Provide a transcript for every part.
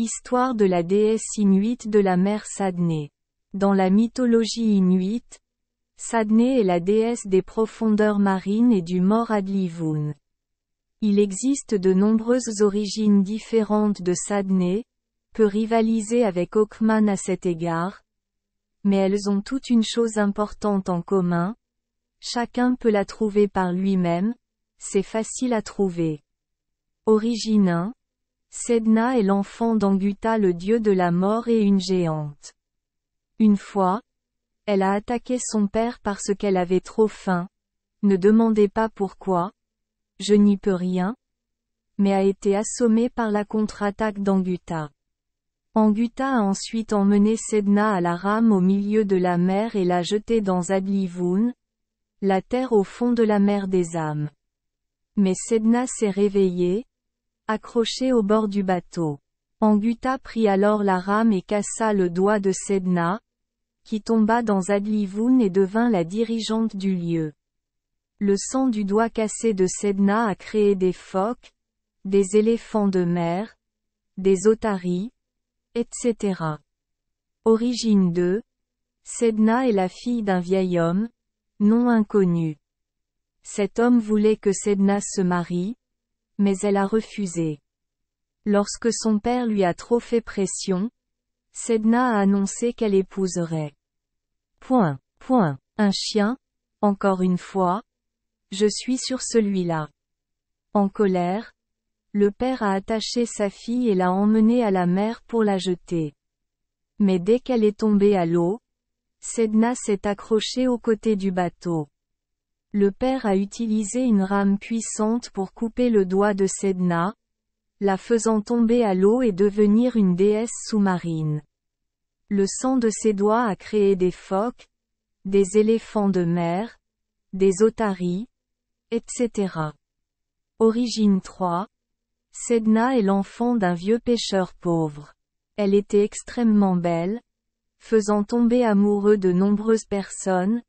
Histoire de la déesse inuite de la mer Sadné. Dans la mythologie inuite, Sadné est la déesse des profondeurs marines et du mort Adlivun. Il existe de nombreuses origines différentes de Sadné, peut rivaliser avec Okhman à cet égard, mais elles ont toutes une chose importante en commun, chacun peut la trouver par lui-même, c'est facile à trouver. Origine 1. Sedna est l'enfant d'Anguta le dieu de la mort et une géante. Une fois, elle a attaqué son père parce qu'elle avait trop faim, ne demandez pas pourquoi, je n'y peux rien, mais a été assommée par la contre-attaque d'Anguta. Anguta a ensuite emmené Sedna à la rame au milieu de la mer et l'a jetée dans Adlivun, la terre au fond de la mer des âmes. Mais Sedna s'est réveillée, accrochée au bord du bateau. Anguta prit alors la rame et cassa le doigt de Sedna, qui tomba dans Adlivun et devint la dirigeante du lieu. Le sang du doigt cassé de Sedna a créé des phoques, des éléphants de mer, des otaries, etc. Origine 2. Sedna est la fille d'un vieil homme, nom inconnu. Cet homme voulait que Sedna se marie, mais elle a refusé. Lorsque son père lui a trop fait pression, Sedna a annoncé qu'elle épouserait. Un chien, encore une fois, je suis sur celui-là. En colère, le père a attaché sa fille et l'a emmenée à la mer pour la jeter. Mais dès qu'elle est tombée à l'eau, Sedna s'est accrochée aux côtés du bateau. Le père a utilisé une rame puissante pour couper le doigt de Sedna, la faisant tomber à l'eau et devenir une déesse sous-marine. Le sang de ses doigts a créé des phoques, des éléphants de mer, des otaries, etc. Origine 3. Sedna est l'enfant d'un vieux pêcheur pauvre. Elle était extrêmement belle, faisant tomber amoureux de nombreuses personnes,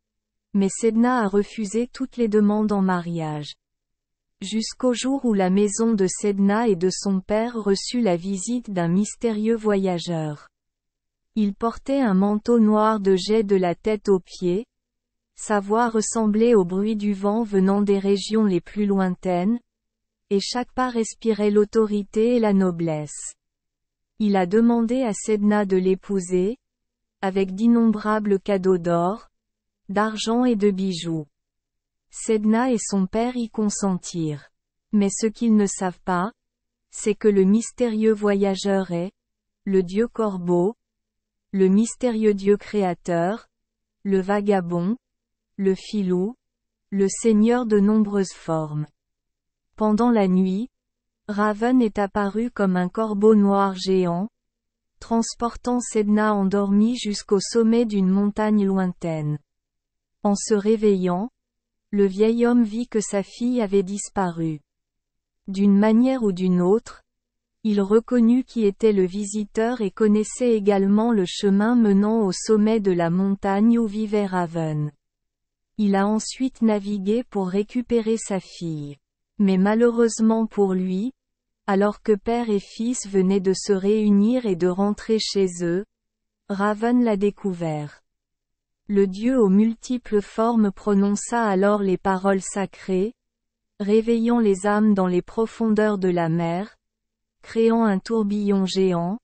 mais Sedna a refusé toutes les demandes en mariage. Jusqu'au jour où la maison de Sedna et de son père reçut la visite d'un mystérieux voyageur. Il portait un manteau noir de jais de la tête aux pieds. Sa voix ressemblait au bruit du vent venant des régions les plus lointaines, et chaque pas respirait l'autorité et la noblesse. Il a demandé à Sedna de l'épouser, avec d'innombrables cadeaux d'or, d'argent et de bijoux. Sedna et son père y consentirent. Mais ce qu'ils ne savent pas, c'est que le mystérieux voyageur est, le dieu corbeau, le mystérieux dieu créateur, le vagabond, le filou, le seigneur de nombreuses formes. Pendant la nuit, Raven est apparu comme un corbeau noir géant, transportant Sedna endormie jusqu'au sommet d'une montagne lointaine. En se réveillant, le vieil homme vit que sa fille avait disparu. D'une manière ou d'une autre, il reconnut qui était le visiteur et connaissait également le chemin menant au sommet de la montagne où vivait Raven. Il a ensuite navigué pour récupérer sa fille. Mais malheureusement pour lui, alors que père et fils venaient de se réunir et de rentrer chez eux, Raven l'a découvert. Le dieu aux multiples formes prononça alors les paroles sacrées, réveillant les âmes dans les profondeurs de la mer, créant un tourbillon géant,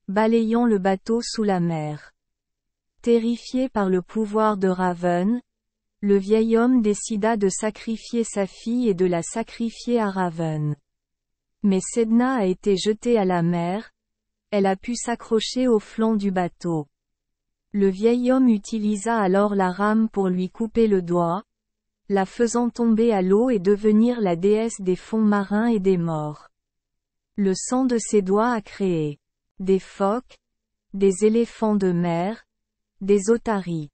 balayant le bateau sous la mer. Terrifié par le pouvoir de Raven, le vieil homme décida de sacrifier sa fille et de la sacrifier à Raven. Mais Sedna a été jetée à la mer, elle a pu s'accrocher au flanc du bateau. Le vieil homme utilisa alors la rame pour lui couper le doigt, la faisant tomber à l'eau et devenir la déesse des fonds marins et des morts. Le sang de ses doigts a créé des phoques, des éléphants de mer, des otaries.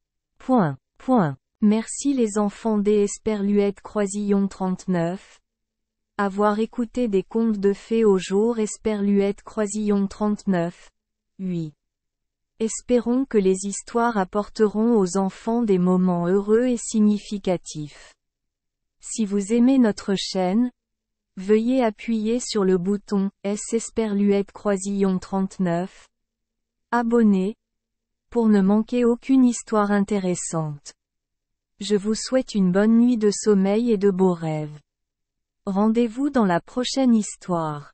Merci les enfants des Esperluette Croisillon 39. Avoir écouté des contes de fées au jour Esperluette Croisillon 39. 8. Espérons que les histoires apporteront aux enfants des moments heureux et significatifs. Si vous aimez notre chaîne, Veuillez appuyer sur le bouton S Esperluette Croisillon 39. Abonner. Pour ne manquer aucune histoire intéressante. Je vous souhaite une bonne nuit de sommeil et de beaux rêves. Rendez-vous dans la prochaine histoire.